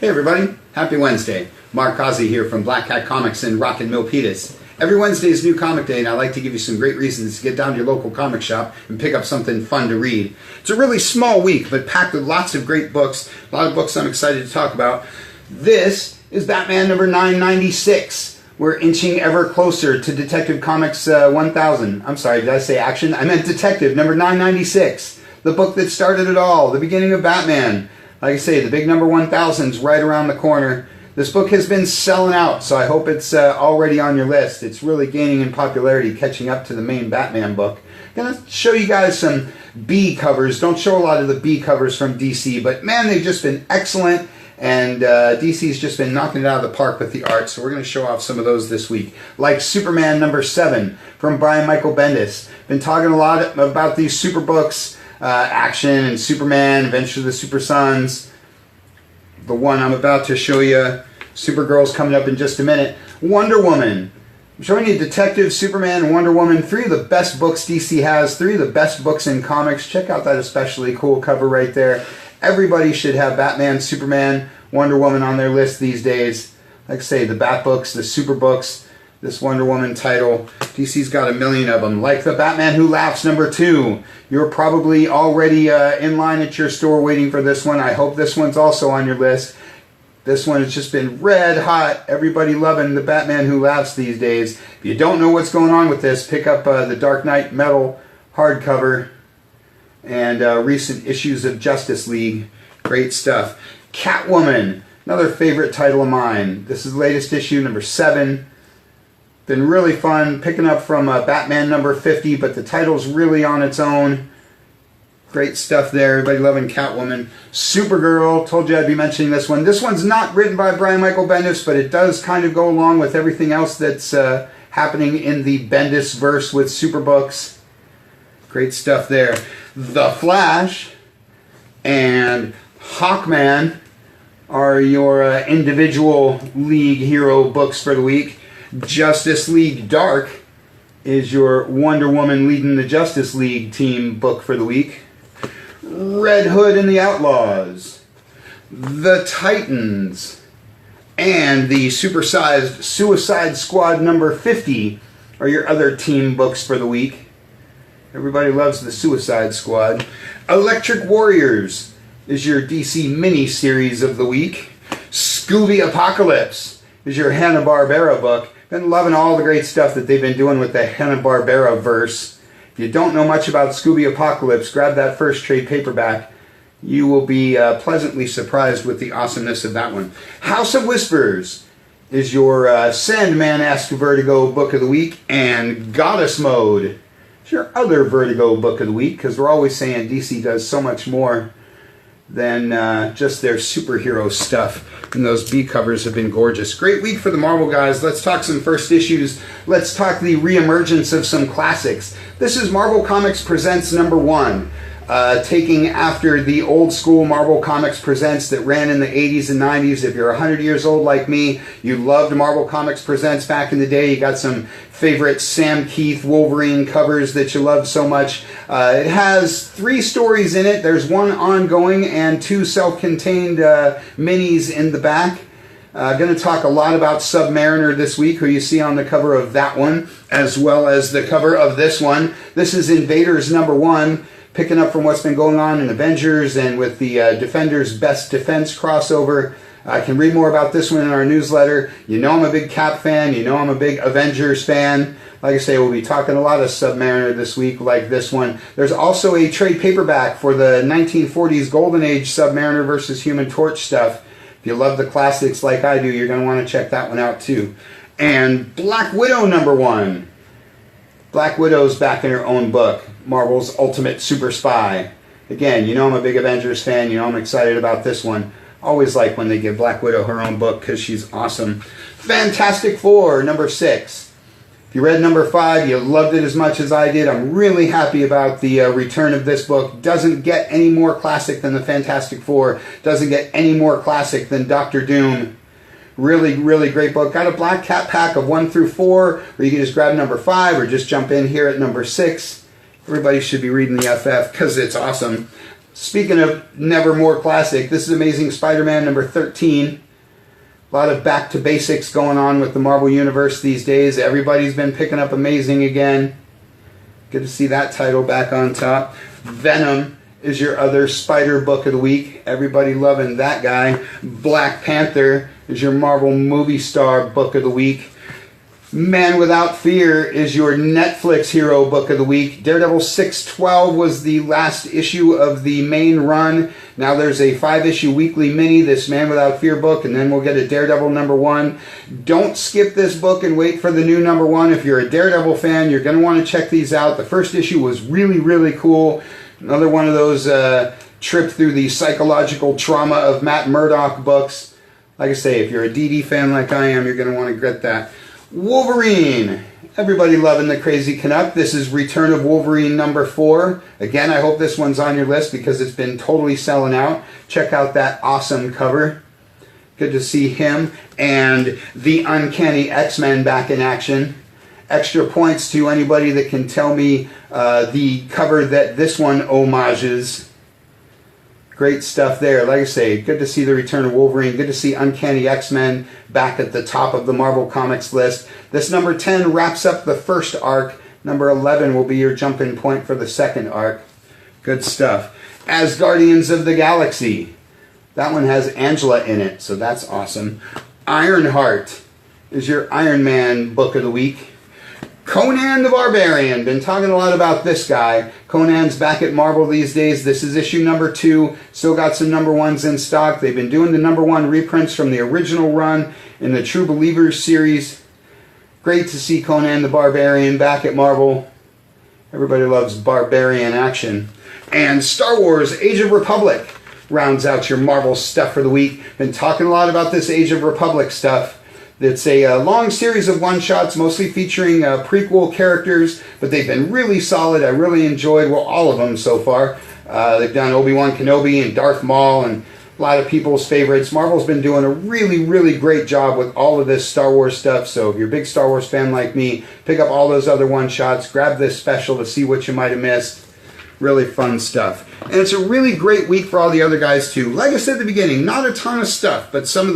Hey everybody, happy Wednesday. Mark Causey here from Black Cat Comics in Rockin' Milpitas. Every Wednesday is New Comic Day, and I like to give you some great reasons to get down to your local comic shop and pick up something fun to read. It's a really small week, but packed with lots of great books, a lot of books I'm excited to talk about. This is Batman number 996. We're inching ever closer to Detective Comics 1000. I'm sorry, did I say action? I meant Detective number 996. The book that started it all, the beginning of Batman. Like I say, the big number 1000's right around the corner. This book has been selling out, so I hope it's already on your list. It's really gaining in popularity, catching up to the main Batman book. I'm going to show you guys some B covers. Don't show a lot of the B covers from DC, but man, they've just been excellent, and DC's just been knocking it out of the park with the art, so we're going to show off some of those this week. Like Superman number 7 from Brian Michael Bendis. Been talking a lot about these super books. Action and Superman, Adventure of the Super Sons. The one I'm about to show you, Supergirl's coming up in just a minute. Wonder Woman. I'm showing you Detective, Superman, and Wonder Woman. 3 of the best books DC has. 3 of the best books in comics. Check out that especially cool cover right there. Everybody should have Batman, Superman, Wonder Woman on their list these days. Like I say, the Bat books, the Super books, this Wonder Woman title. DC's got a million of them. Like the Batman Who Laughs number 2. You're probably already in line at your store waiting for this one. I hope this one's also on your list. This one has just been red hot. Everybody loving the Batman Who Laughs these days. If you don't know what's going on with this, pick up the Dark Knight Metal hardcover and recent issues of Justice League. Great stuff. Catwoman, another favorite title of mine. This is the latest issue, number 7. Been really fun, picking up from Batman number 50, but the title's really on its own. Great stuff there. Everybody loving Catwoman. Supergirl, told you I'd be mentioning this one. This one's not written by Brian Michael Bendis, but it does kind of go along with everything else that's happening in the Bendis verse with Superbooks. Great stuff there. The Flash and Hawkman are your individual league hero books for the week. Justice League Dark is your Wonder Woman leading the Justice League team book for the week. Red Hood and the Outlaws, The Titans, and the supersized Suicide Squad number 50 are your other team books for the week. Everybody loves the Suicide Squad. Electric Warriors is your DC mini-series of the week. Scooby Apocalypse is your Hanna-Barbera book. Been loving all the great stuff that they've been doing with the Hanna-Barbera verse. If you don't know much about Scooby Apocalypse, grab that first trade paperback. You will be pleasantly surprised with the awesomeness of that one. House of Whispers is your Sandman-esque Vertigo book of the week, and Goddess Mode is your other Vertigo book of the week, because we're always saying DC does so much more than just their superhero stuff. And those B covers have been gorgeous. Great week for the Marvel guys. Let's talk some first issues. Let's talk the reemergence of some classics. This is Marvel Comics Presents number 1. Taking after the old school Marvel Comics Presents that ran in the 80s and 90s. If you're 100 years old like me, you loved Marvel Comics Presents back in the day. You got some favorite Sam Keith Wolverine covers that you loved so much. It has 3 stories in it. There's 1 ongoing and 2 self-contained minis in the back. Going to talk a lot about Submariner this week, who you see on the cover of that one, as well as the cover of this one. This is Invaders number 1. Picking up from what's been going on in Avengers and with the Defenders Best Defense crossover. I can read more about this one in our newsletter. You know I'm a big Cap fan. You know I'm a big Avengers fan. Like I say, we'll be talking a lot of Submariner this week, like this one. There's also a trade paperback for the 1940s Golden Age Submariner versus Human Torch stuff. If you love the classics like I do, you're going to want to check that one out too. And Black Widow number 1. Black Widow's back in her own book, Marvel's Ultimate Super Spy. Again, you know I'm a big Avengers fan. You know I'm excited about this one. Always like when they give Black Widow her own book because she's awesome. Fantastic Four, number 6. If you read number 5, you loved it as much as I did. I'm really happy about the return of this book. Doesn't get any more classic than the Fantastic Four. Doesn't get any more classic than Doctor Doom. Really, really great book. Got a Black Cat pack of 1 through 4, or you can just grab number 5 or just jump in here at number 6. Everybody should be reading the FF because it's awesome. Speaking of never more classic, this is Amazing Spider-Man number 13. A lot of back to basics going on with the Marvel Universe these days. Everybody's been picking up Amazing again. Good to see that title back on top. Venom is your other Spider book of the week. Everybody loving that guy. Black Panther is your Marvel movie star book of the week. Man Without Fear is your Netflix hero book of the week. Daredevil 612 was the last issue of the main run. Now there's a 5-issue weekly mini, this Man Without Fear book, and then we'll get a Daredevil number 1. Don't skip this book and wait for the new number 1. If you're a Daredevil fan, you're going to want to check these out. The first issue was really, really cool. Another one of those trip through the psychological trauma of Matt Murdock books. Like I say, if you're a DD fan like I am, you're going to want to get that. Wolverine. Everybody loving the Crazy Canuck. This is Return of Wolverine number 4. Again, I hope this one's on your list because it's been totally selling out. Check out that awesome cover. Good to see him and the Uncanny X-Men back in action. Extra points to anybody that can tell me the cover that this one homages. Great stuff there. Like I say, good to see the return of Wolverine. Good to see Uncanny X-Men back at the top of the Marvel Comics list. This number 10 wraps up the first arc. Number 11 will be your jumping point for the second arc. Good stuff. As Guardians of the Galaxy. That one has Angela in it, so that's awesome. Ironheart is your Iron Man book of the week. Conan the Barbarian. Been talking a lot about this guy. Conan's back at Marvel these days. This is issue number 2. Still got some number 1s in stock. They've been doing the number 1 reprints from the original run in the True Believers series. Great to see Conan the Barbarian back at Marvel. Everybody loves barbarian action. And Star Wars Age of Republic rounds out your Marvel stuff for the week. Been talking a lot about this Age of Republic stuff. It's a long series of one-shots, mostly featuring prequel characters, but they've been really solid. I really enjoyed, well, all of them so far. They've done Obi-Wan Kenobi and Darth Maul and a lot of people's favorites. Marvel's been doing a really, really great job with all of this Star Wars stuff, so if you're a big Star Wars fan like me, pick up all those other one-shots, grab this special to see what you might have missed. Really fun stuff. And it's a really great week for all the other guys too. Like I said at the beginning, not a ton of stuff, but some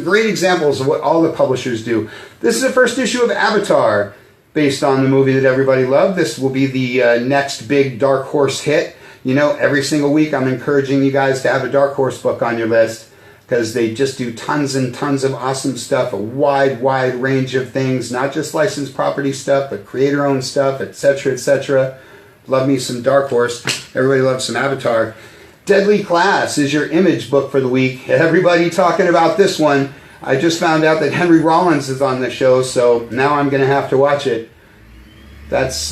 great examples of what all the publishers do. This is the first issue of Avatar, based on the movie that everybody loved. This will be the next big Dark Horse hit. You know, every single week I'm encouraging you guys to have a Dark Horse book on your list, because they just do tons and tons of awesome stuff, a wide range of things, not just licensed property stuff, but creator-owned stuff, etc., etc. Love me some Dark Horse. Everybody loves some Avatar. Deadly Class is your Image book for the week. Everybody talking about this one. I just found out that Henry Rollins is on the show, so now I'm going to have to watch it. That's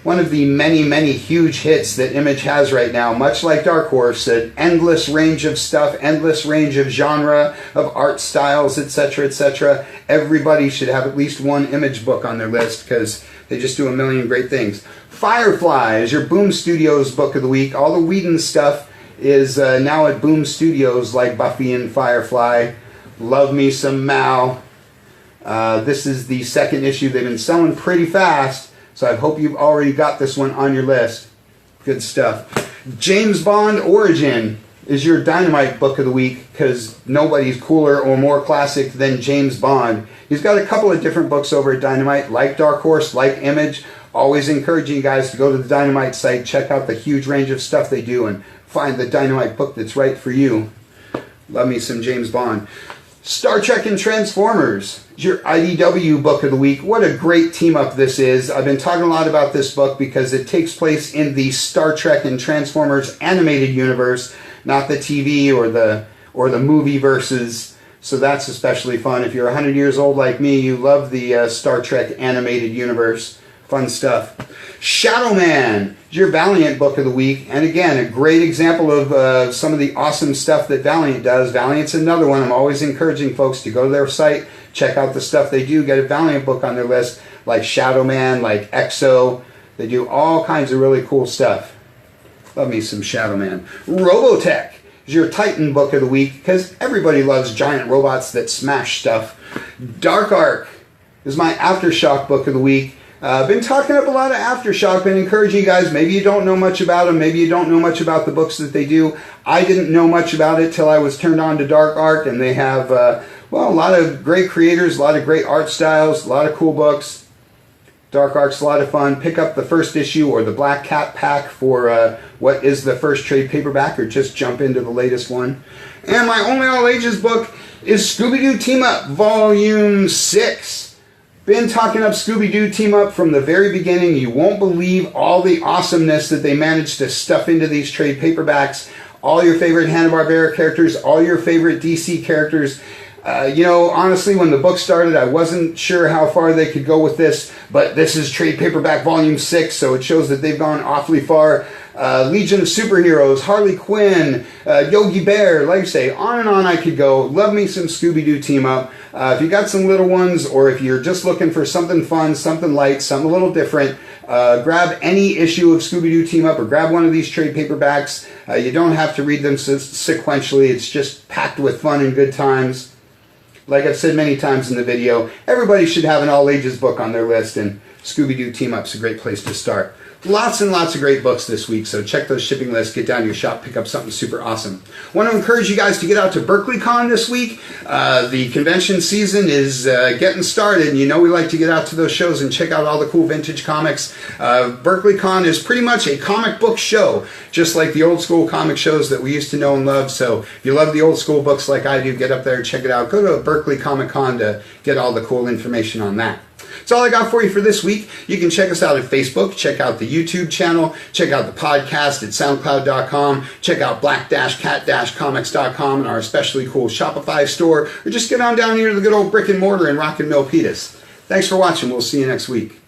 one of the many huge hits that Image has right now. Much like Dark Horse, an endless range of stuff, endless range of genre, of art styles, etc., etc. Everybody should have at least one Image book on their list because they just do a million great things. Firefly is your Boom Studios book of the week. All the Whedon stuff is now at Boom Studios, like Buffy and Firefly. Love me some Mal. This is the second issue. They've been selling pretty fast, so I hope you've already got this one on your list. Good stuff. James Bond Origin is your Dynamite book of the week, because nobody's cooler or more classic than James Bond. He's got a couple of different books over at Dynamite, like Dark Horse, like Image. Always encouraging you guys to go to the Dynamite site, check out the huge range of stuff they do, and find the Dynamite book that's right for you. Love me some James Bond. Star Trek and Transformers is your IDW book of the week. What a great team up this is. I've been talking a lot about this book because it takes place in the Star Trek and Transformers animated universe, not the TV or the movie verses. So that's especially fun. If you're 100 years old like me, you love the Star Trek animated universe. Fun stuff. Shadow Man is your Valiant book of the week. And again, a great example of some of the awesome stuff that Valiant does. Valiant's another one. I'm always encouraging folks to go to their site, check out the stuff they do, get a Valiant book on their list, like Shadow Man, like Exo. They do all kinds of really cool stuff. Love me some Shadow Man. Robotech is your Titan book of the week, because everybody loves giant robots that smash stuff. Dark Ark is my Aftershock book of the week. Been talking up a lot of Aftershock, been encouraging you guys. Maybe you don't know much about them, maybe you don't know much about the books that they do. I didn't know much about it till I was turned on to Dark Art, and they have, well, a lot of great creators, a lot of great art styles, a lot of cool books. Dark Art's a lot of fun. Pick up the first issue or the Black Cat pack for what is the first trade paperback, or just jump into the latest one. And my only all ages book is Scooby-Doo Team Up Volume 6. Been talking up Scooby-Doo Team Up from the very beginning. You won't believe all the awesomeness that they managed to stuff into these trade paperbacks. All your favorite Hanna-Barbera characters, all your favorite DC characters. You know, honestly, when the book started, I wasn't sure how far they could go with this, but this is trade paperback volume 6, so it shows that they've gone awfully far. Legion of Superheroes, Harley Quinn, Yogi Bear, like I say, on and on I could go. Love me some Scooby-Doo Team Up. If you got some little ones, or if you're just looking for something fun, something light, something a little different, grab any issue of Scooby-Doo Team Up, or grab one of these trade paperbacks. You don't have to read them sequentially. It's just packed with fun and good times. Like I've said many times in the video, everybody should have an all-ages book on their list, and Scooby-Doo Team Up's a great place to start. Lots and lots of great books this week, so check those shipping lists, get down to your shop, pick up something super awesome. Want to encourage you guys to get out to BerkeleyCon this week. The convention season is getting started, and you know we like to get out to those shows and check out all the cool vintage comics. BerkeleyCon is pretty much a comic book show, just like the old school comic shows that we used to know and love. So if you love the old school books like I do, get up there and check it out. Go to Berkeley Comic Con to get all the cool information on that. That's all I got for you for this week. You can check us out at Facebook, check out the YouTube channel, check out the podcast at soundcloud.com, check out black-cat-comics.com and our especially cool Shopify store, or just get on down here to the good old brick and mortar in Rock and Milpitas. Thanks for watching. We'll see you next week.